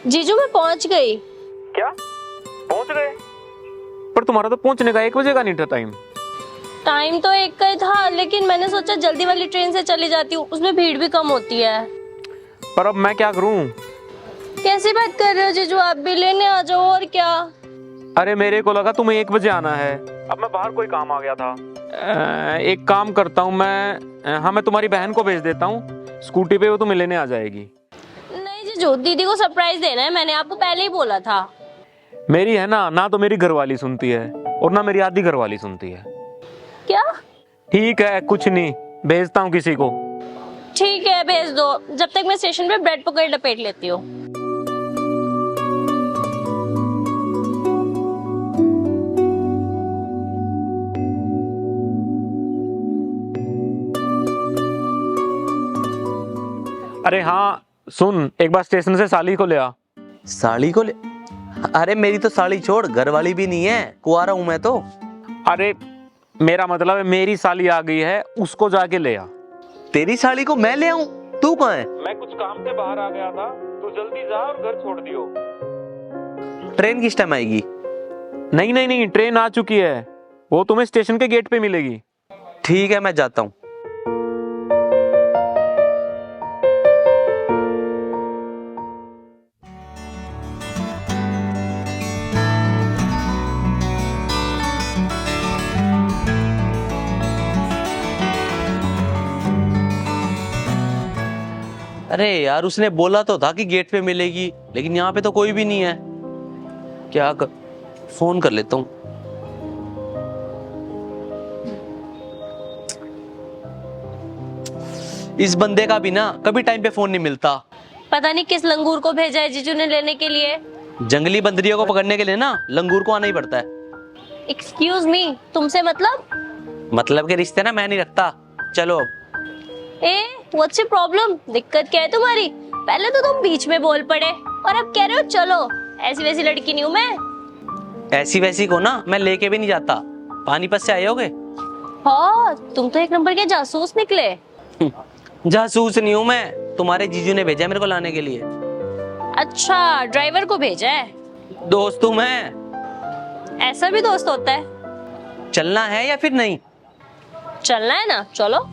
जीजू मैं पहुंच गई। क्या पहुंच गए? पर तुम्हारा तो पहुंचने का 1 बजे का नहीं था टाइम। टाइम तो 1 का ही था, लेकिन मैंने सोचा जल्दी वाली ट्रेन से चली जाती हूँ, उसमें भीड़ भी कम होती है। पर अब मैं क्या करूं? कैसी बात कर रहे हो जीजू, आप भी लेने आ जाओ और क्या। अरे मेरे को लगा तुम्हें 1 बजे आना है। अब मैं बाहर कोई काम आ गया था। एक काम करता हूँ मैं तुम्हारी बहन को भेज देता हूँ, स्कूटी पे वो तुम्हें लेने आ जाएगी। नहीं जीजू, दीदी को सरप्राइज देना है, मैंने आपको पहले ही बोला था। मेरी है ना तो मेरी घरवाली सुनती है और ना मेरी आधी घरवाली सुनती है। क्या? ठीक है, कुछ नहीं, भेजता हूँ किसी को। ठीक है भेज दो, जब तक मैं स्टेशन पे ब्रेड पकौड़े लपेट लेती हूँ। अरे हाँ सुन, एक बार स्टेशन से साली को ले आ। साड़ी को ले? अरे मेरी तो साड़ी छोड़, घर वाली भी नहीं है, कुंवारा हूं मैं तो। अरे मेरा मतलब है मेरी साली आ गई है, उसको जाके ले आ। तेरी साड़ी को मैं ले आऊं? तू कहाँ है? मैं कुछ काम से बाहर आ गया था, तो जल्दी जा और घर छोड़ दियो। ट्रेन किस टाइम आएगी? नहीं, ट्रेन आ चुकी है, वो तुम्हें स्टेशन के गेट पे मिलेगी। ठीक है मैं जाता हूँ। अरे यार, उसने बोला तो था कि गेट पे मिलेगी, लेकिन यहाँ पे तो कोई भी नहीं है। फोन कर लेता हूँ। इस बंदे का भी ना कभी टाइम पे फोन नहीं मिलता। पता नहीं किस लंगूर को भेजा है जीजू ने लेने के लिए। जंगली बंदरियों को पकड़ने के लिए ना लंगूर को आना ही पड़ता है। एक्सक्यूज मी, तुमसे मतलब के रिश्ते ना मैं नहीं रखता। चलो अब। What's your problem? दिक्कत क्या है तुम्हारी? पहले तो तुम बीच में बोल पड़े और अब कह रहे हो चलो। ऐसी वैसी लड़की नहीं हूँ मैं। ऐसी वैसी को ना मैं लेके भी नहीं जाता। पानीपत से आए होगे? हाँ, तुम तो 1 नंबर के जासूस निकले। जासूस नहीं हूँ मैं, तुम्हारे जीजू ने भेजा मेरे को लाने के लिए। अच्छा, ड्राइवर को भेजा है? दोस्त हूँ मैं। ऐसा भी दोस्त होता है? चलना है या फिर नहीं? चलना है ना, चलो।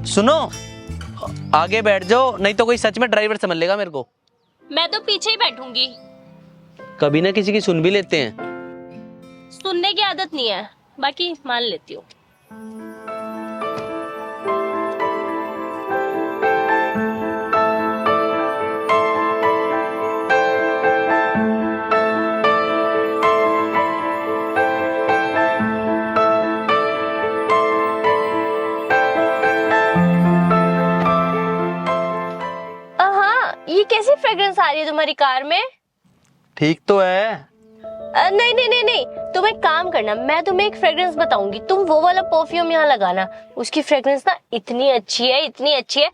सुनो, आगे बैठ जाओ, नहीं तो कोई सच में ड्राइवर समझ लेगा मेरे को। मैं तो पीछे ही बैठूंगी। कभी ना किसी की सुन भी लेते हैं। सुनने की आदत नहीं है, बाकी मान लेती हूँ। हाँ, ये कैसी फ्रेग्रेंस आ रही है तुम्हारी कार में? ठीक तो है। नहीं, तुम एक काम करना, मैं तुम्हें एक फ्रेग्रेंस बताऊंगी, तुम वो वाला परफ्यूम यहाँ लगाना। उसकी फ्रेग्रेंस ना इतनी अच्छी है, इतनी अच्छी है।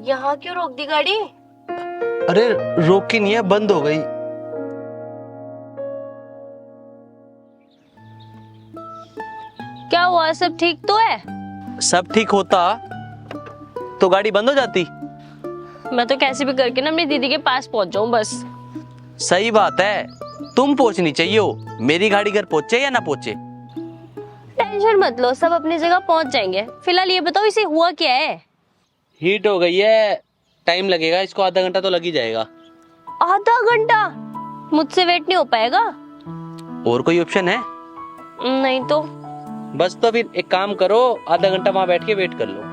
यहाँ क्यों रोक दी गाड़ी? अरे रोकी नहीं है, बंद हो गई। क्या हुआ, सब ठीक तो है? सब ठीक होता तो गाड़ी बंद हो जाती। मैं तो कैसे भी करके ना अपनी दीदी के पास पहुंच जाऊं बस। सही बात है, तुम पहुंचनी चाहिए हो। मेरी गाड़ी घर पहुंचे या ना पहुंचे। टेंशन मत लो, सब अपनी जगह पहुंच जाएंगे। फिलहाल ये बताओ, इसे हुआ क्या है? हीट हो गई है, टाइम लगेगा इसको, आधा घंटा तो लग ही जाएगा। आधा घंटा? मुझसे वेट नहीं हो पाएगा। और कोई ऑप्शन है? नहीं तो। बस तो फिर एक काम करो, आधा घंटा वहां बैठ के वेट कर लो।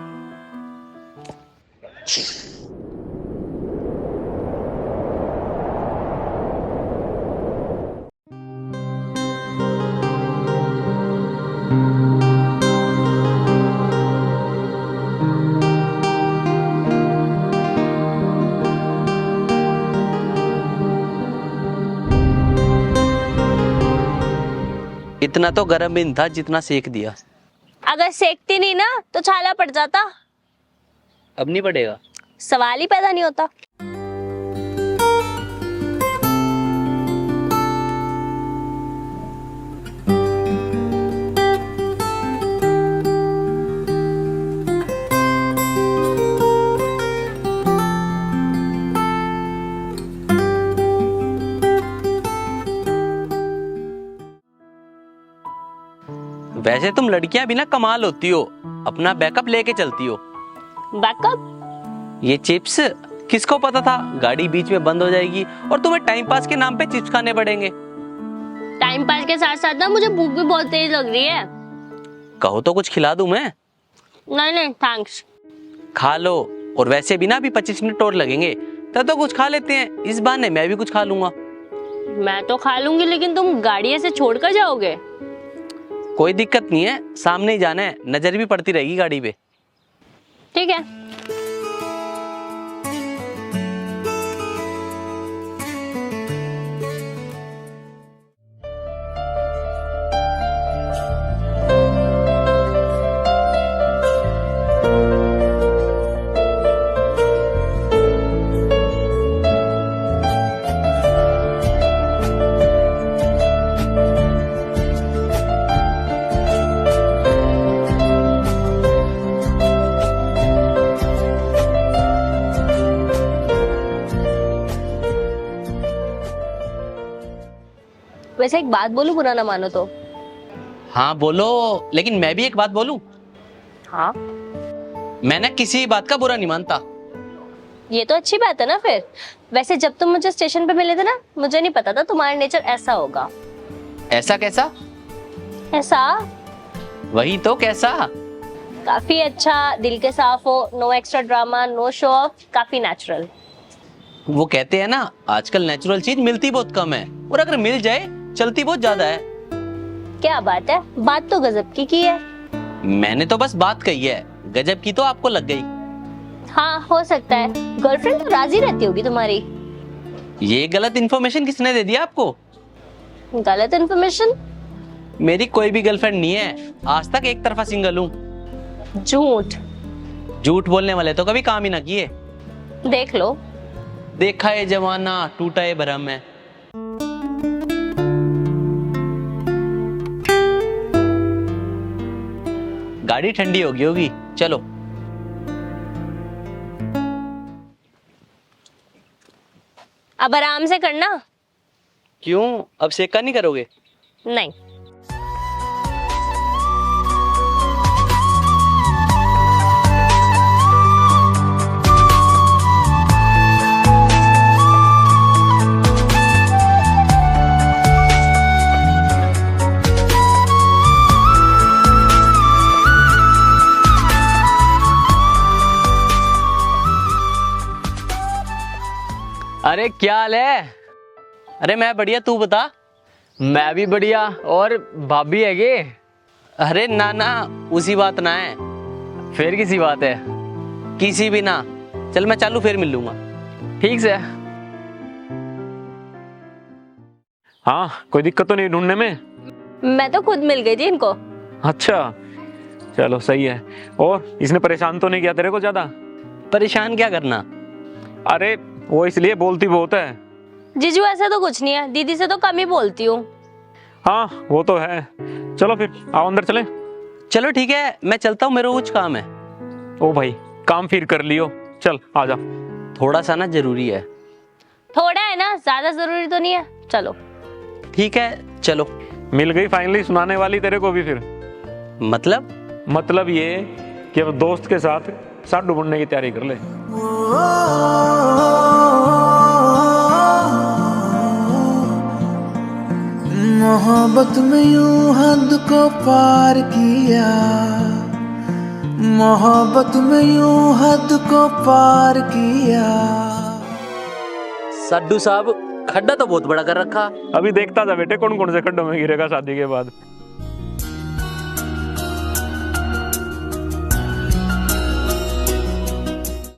इतना तो गर्म भी नहीं था जितना सेक दिया। अगर सेकती नहीं ना तो छाला पड़ जाता। अब नहीं पड़ेगा। सवाल ही पैदा नहीं होता। वैसे तुम लड़कियां भी ना कमाल होती हो, अपना बैकअप लेके चलती हो। बैकअप? ये चिप्स किसको पता था गाड़ी बीच में बंद हो जाएगी और तुम्हें टाइम पास के नाम पे चिप्स खाने पड़ेंगे। टाइम पास के साथ साथ ना मुझे भूख भी बहुत तेज लग रही है। कहो तो कुछ खिला दूं मैं? नहीं नहीं थैंक्स। खा लो, और वैसे भी ना अभी 25 मिनट और लगेंगे, तब तो कुछ खा लेते हैं, इस बहाने मैं भी कुछ खा लूंगा। मैं तो खा लूंगी लेकिन तुम गाड़ी ऐसे छोड़कर जाओगे? कोई दिक्कत नहीं है, सामने ही जाना है, नजर भी पड़ती रहेगी गाड़ी पे। ठीक है। वैसे एक बात बोलूं, बुरा ना मानो तो? हाँ बोलो, लेकिन मैं भी एक बात बोलूं। हाँ। मैं ना किसी बात का बुरा नहीं मानता। ये तो अच्छी बात है ना फिर। वैसे जब तुम मुझे स्टेशन पे मिले थे ना, मुझे नहीं पता था तुम्हारा नेचर ऐसा होगा। ऐसा कैसा? ऐसा वही तो, कैसा? काफी अच्छा, दिल के साफ हो, no extra drama, no show off, काफी नेचुरल। वो कहते हैं ना, आजकल नेचुरल चीज मिलती बहुत कम है, और अगर मिल जाए चलती बहुत ज्यादा है। क्या बात है, बात तो गजब की है। मैंने तो बस बात कही है, गजब की तो आपको लग गई। हाँ हो सकता है, गर्लफ्रेंड तो राजी रहती होगी तुम्हारी। ये गलत इन्फॉर्मेशन किसने दे दिया आपको? गलत इन्फॉर्मेशन? मेरी कोई भी गर्लफ्रेंड नहीं है, आज तक एक तरफा सिंगल हूँ। झूठ। झूठ बोलने वाले तो कभी काम ही ना किए। देख लो। देखा है जमाना, टूटा है भरम है। गाड़ी ठंडी होगी, चलो। अब आराम से करना। क्यों, अब सेका नहीं करोगे? नहीं। अरे क्या हाल है? अरे मैं बढ़िया, तू बता। मैं भी बढ़िया। और भाभी है गे? अरे ना ना, उसी बात ना है। फिर किसी बात है? किसी भी ना। चल मैं चालू, फिर मिल लूंगा। ठीक से। हाँ, कोई दिक्कत तो नहीं ढूंढने में? मैं तो खुद मिल गई थी इनको। अच्छा, चलो सही है। और इसने परेशान तो नहीं किया तेरे को ज्यादा? परेशान क्या करना? अरे वो इसलिए बोलती बहुत है। जीजू ऐसा तो कुछ नहीं है, दीदी से तो कम ही बोलती हूँ। हाँ वो तो है। चलो फिर आओ अंदर चलें। चलो ठीक है, मैं चलता हूँ, मेरा कुछ काम है। ओ भाई, काम फिर कर लियो, चल आ जा। थोड़ा सा ना जरूरी है। थोड़ा है ना, ज्यादा जरूरी तो नहीं है। चलो ठीक है चलो। मिल गई फाइनली सुनाने वाली तेरे को भी फिर। मतलब ये कि अब दोस्त के साथ साडू बनने की तैयारी कर ले। मोहब्बत में यूं हद को पार किया, मोहब्बत में यूं हद को पार किया। सड्डू साहब, खड्डा तो बहुत बड़ा कर रखा। अभी देखता था बेटे कौन कौन से खड्डों में गिरेगा शादी के बाद।